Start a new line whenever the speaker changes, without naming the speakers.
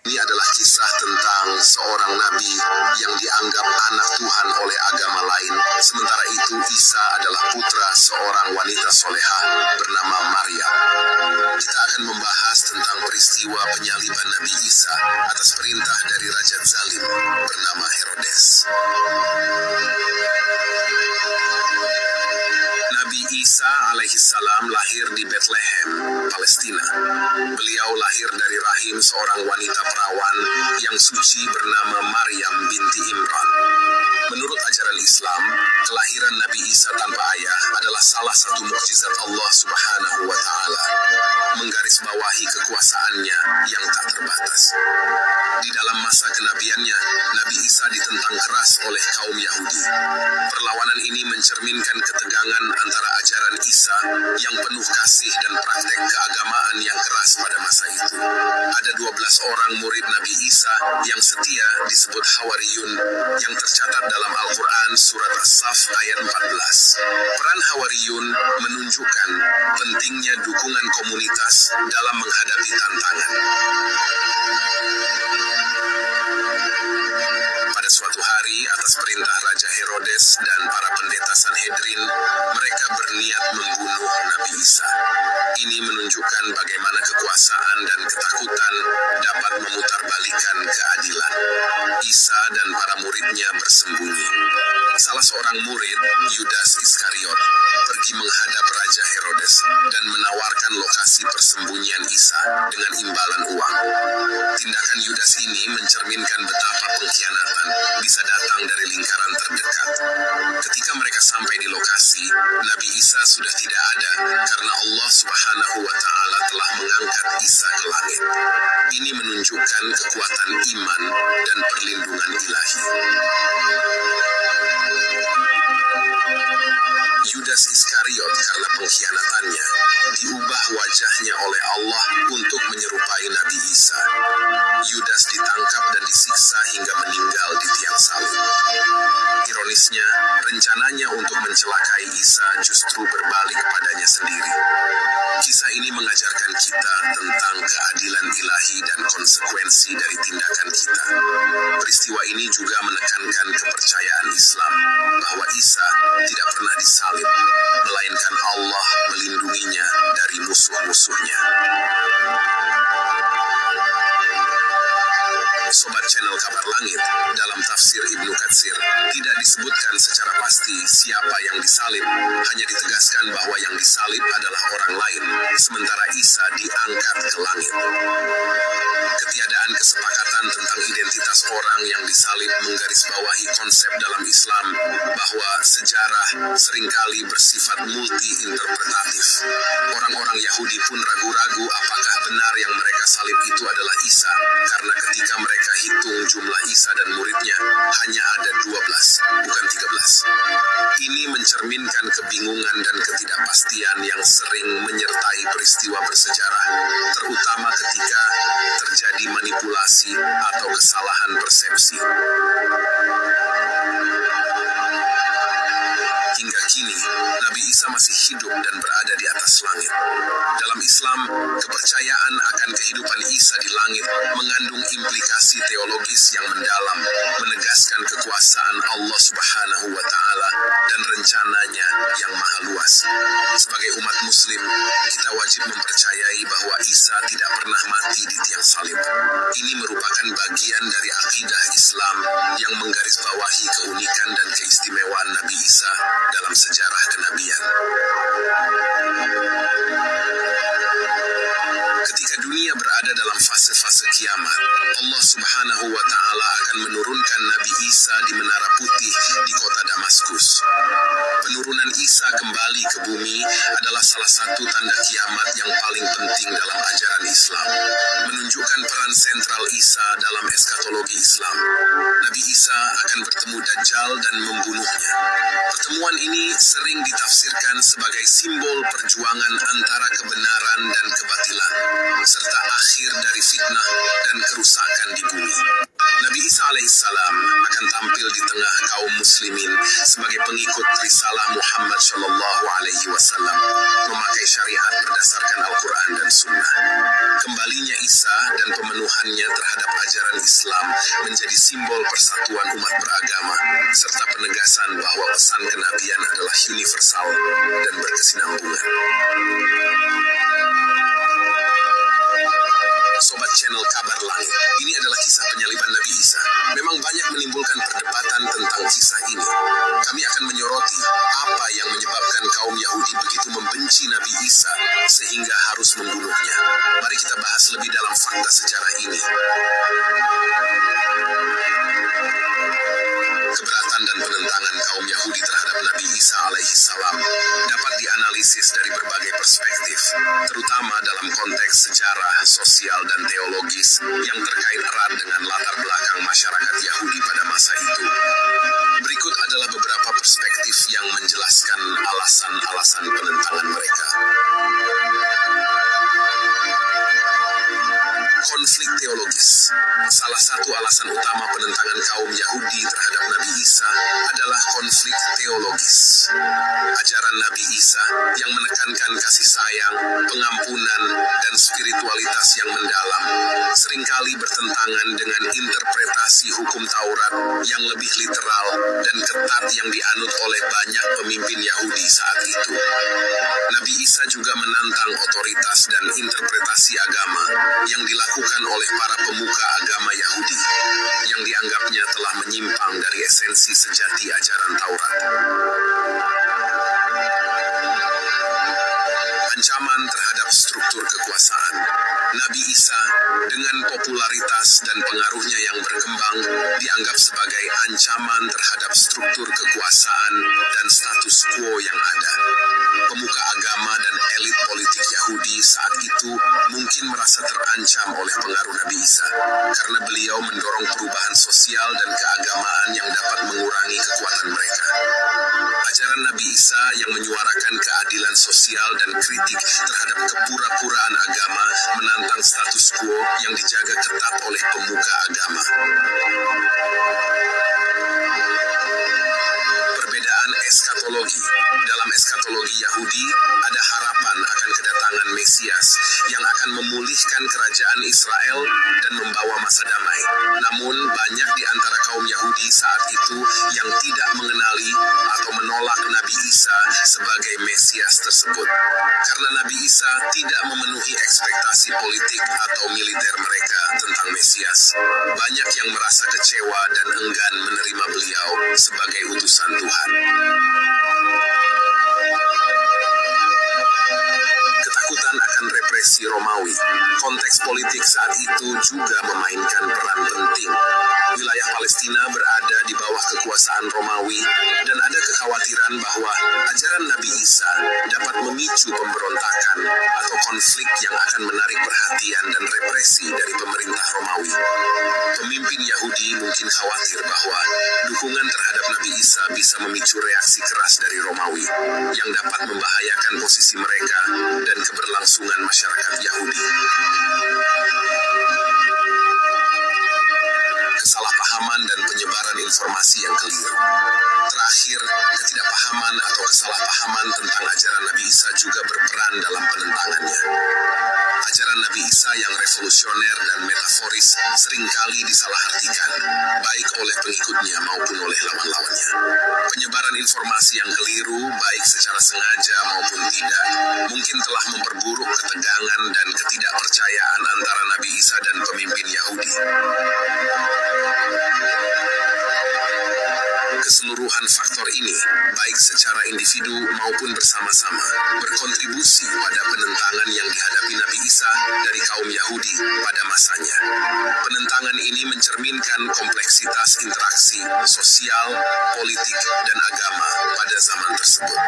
Ini adalah kisah tentang seorang nabi yang dianggap anak Tuhan oleh agama lain. Sementara itu Isa adalah putra seorang wanita solehah bernama Maryam. Kita akan membahas tentang peristiwa penyaliban Nabi Isa atas perintah dari Raja Zalim bernama Herodes. Nabi Isa alaihissalam lahir di Bethlehem, Palestina. Beliau lahir dari rahim seorang wanita perawan yang suci bernama Maryam binti Imran. Menurut ajaran Islam, kelahiran Nabi Isa tanpa ayah adalah salah satu mukjizat Allah Subhanahu wa Ta'ala, menggarisbawahi kekuasaannya yang tak terbatas. Di dalam masa kenabiannya, Nabi Isa ditentang keras oleh kaum Yahudi. Perlawanan ini mencerminkan ketegangan antara ajaran Isa yang penuh kasih dan praktek keagamaan yang keras pada masa itu. Ada 12 orang murid Nabi Isa yang setia disebut Hawariyun yang tercatat dalam Al-Quran surat As-Saff ayat 14. Peran Hawariyun menunjukkan pentingnya dukungan komunitas dalam menghadapi tantangan. Pada suatu hari, atas perintah Raja Herodes dan para pendeta Sanhedrin, mereka berniat membunuh Nabi Isa. Ini menunjukkan bagaimana kekuasaan dan ketakutan dapat memutarbalikkan keadilan. Isa dan para muridnya bersembunyi. Salah seorang murid, Yudas Iskariot, pergi menghadap Raja Herodes dan menawarkan lokasi persembunyian Isa dengan imbalan uang. Tindakan Yudas ini mencerminkan betapa pengkhianatan bisa datang dari lingkaran terdekat. Ketika mereka sampai di lokasi, Nabi Isa sudah tidak ada karena Allah Subhanahu wa Ta'ala telah mengangkat Isa ke langit. Ini menunjukkan kekuatan iman dan perlindungan ilahi. Yudas Iskariot karena pengkhianatannya diubah wajahnya oleh Allah untuk menyerupai Nabi Isa. Yudas ditangkap dan disiksa hingga meninggal di tiang salib. Ironisnya, rencananya untuk mencelakai Isa justru berbalik padanya sendiri. Kisah ini mengajarkan kita tentang keadilan ilahi dan konsekuensi dari tindakan kita. Peristiwa ini juga menekankan kepercayaan Islam bahwa Isa tidak pernah disalib, melainkan Allah melindunginya dari musuh-musuhnya. Sobat channel Kabar Langit, dalam tafsir Ibnu Katsir tidak disebutkan secara pasti siapa yang disalib, hanya ditegaskan bahwa yang disalib adalah orang lain, sementara Isa diangkat ke langit. Ketiadaan kesepakatan tentang identitas orang yang disalib menggarisbawahi konsep dalam Islam bahwa sejarah seringkali bersifat multi-interpretatif. Orang-orang Yahudi pun ragu-ragu apakah benar yang mereka salib itu adalah Isa, karena ketika mereka hitung jumlah Isa dan muridnya hanya ada 12, bukan 13. Ini mencerminkan kebingungan dan ketidakpastian yang sering menyertai peristiwa bersejarah, terutama ketika terjadi manipulasi atau kesalahan persepsi. Hingga kini, Nabi Isa masih hidup dan berada di atas langit. Dalam Islam, kepercayaan akan kehidupan Isa di langit mengandung implikasi teologis yang mendalam, menegaskan kekuasaan Allah Subhanahu wa Ta'ala dan rencananya yang maha luas. Sebagai umat Muslim, kita wajib mempercayai bahwa Isa tidak pernah mati di tiang salib. Ini merupakan bagian dari akidah Islam yang menggarisbawahi keunikan dan keistimewaan Nabi Isa dalam sejarah kenabian. Ketika dunia berada dalam fase-fase kiamat, Allah Subhanahu wa Ta'ala akan menurunkan Nabi Isa di Menara Putih di kota Damaskus. Penurunan Isa kembali ke bumi adalah salah satu tanda kiamat yang paling penting dalam ajaran Islam, menunjukkan peran sentral Isa dalam eskatologi Islam. Nabi Isa akan bertemu Dajjal dan membunuhnya. Pertemuan ini sering ditafsirkan sebagai simbol perjuangan antara kebenaran dan kebatilan, serta akhir dari fitnah dan kerusakan di bumi. Nabi Isa alaihissalam akan tampil di tengah kaum muslimin sebagai pengikut risalah Muhammad Shallallahu Alaihi Wasallam, memakai syariat berdasarkan Al-Quran dan Sunnah. Kembalinya Isa dan pemenuhannya terhadap ajaran Islam menjadi simbol persatuan umat beragama, serta penegasan bahwa pesan kenabian adalah universal dan berkesinambungan. Sobat channel Kabar Langit, ini adalah kisah penyaliban Nabi Isa. Memang banyak menimbulkan perdebatan tentang kisah ini. Kami akan menyoroti apa yang menyebabkan kaum Yahudi begitu membenci Nabi Isa sehingga harus membunuhnya. Mari kita bahas lebih dalam fakta sejarah ini. Keberatan dan penentangan kaum Yahudi terhadap Nabi Isa alaihissalam dapat dianalisis dari berbagai perspektif, terutama dalam konteks sejarah, sosial, dan teologis yang terkait erat dengan latar belakang masyarakat Yahudi pada masa itu. Berikut adalah beberapa perspektif yang menjelaskan alasan-alasan penentangan mereka. Konflik teologis. Salah satu alasan utama penentangan kaum Yahudi terhadap Nabi Isa adalah konflik teologis. Ajaran Nabi Isa yang menekankan kasih sayang, pengampunan, dan spiritualitas yang mendalam seringkali bertentangan dengan interpretasi hukum Taurat yang lebih literal dan ketat yang dianut oleh banyak pemimpin Yahudi saat itu. Nabi Isa juga menantang otoritas dan interpretasi agama yang dilakukan oleh para pemuka agama Yahudi yang dianggapnya telah menyimpang dari esensi sejati ajaran Taurat. Ancaman terhadap struktur kekuasaan. Nabi Isa dengan popularitas dan pengaruhnya yang berkembang dianggap sebagai ancaman terhadap struktur kekuasaan dan status quo yang ada. Pemuka agama dan elit politik Yahudi saat itu mungkin merasa terancam oleh pengaruh Nabi Isa karena beliau mendorong perubahan sosial dan keagamaan yang dapat mengurangi kekuatan mereka. Ajaran Nabi Isa yang menyuarakan keadilan sosial dan kritik terhadap kepura-puraan agama menantang status quo yang dijaga ketat oleh pemuka agama. Perbedaan eskatologi. Dalam eskatologi Yahudi, ada harapan akan kedatangan Mesias yang akan memulihkan kerajaan Israel dan membawa masa damai. Namun, banyak di antara kaum Yahudi saat itu yang tidak mengenali atau menolak Nabi Isa sebagai Mesias tersebut. Karena Nabi Isa tidak memenuhi ekspektasi politik atau militer mereka tentang Mesias, banyak yang merasa kecewa dan enggan menerima beliau sebagai utusan Tuhan. Ketakutan akan represi Romawi. Konteks politik saat itu juga memainkan peran penting. Wilayah Palestina berada di bawah kekuasaan Romawi dan ada kekhawatiran bahwa ajaran Nabi Isa dapat memicu pemberontakan atau konflik yang akan menarik perhatian dan represi dari pemerintah Romawi. Pemimpin Yahudi mungkin khawatir bahwa dukungan terhadap Nabi Isa bisa memicu reaksi keras dari Romawi yang dapat membahayakan posisi mereka dan keberlangsungan masyarakat Yahudi. Kesalahpahaman dan penyebaran informasi yang keliru. Terakhir, ketidakpahaman atau kesalahpahaman tentang ajaran Nabi Isa juga berperan dalam penentangannya. Ajaran Nabi Isa yang revolusioner dan metaforis seringkali disalahartikan, baik oleh pengikutnya maupun oleh lawan-lawannya. Penyebaran informasi yang keliru, baik secara sengaja maupun tidak, mungkin telah memperburuk ketegangan dan ketidakpercayaan antara Nabi Isa dan pemimpin Yahudi. Keseluruhan faktor ini, baik secara individu maupun bersama-sama, berkontribusi pada penentangan yang dihadapi Nabi Isa dari kaum Yahudi pada masanya. Penentangan ini mencerminkan kompleksitas interaksi sosial, politik, dan agama pada zaman tersebut.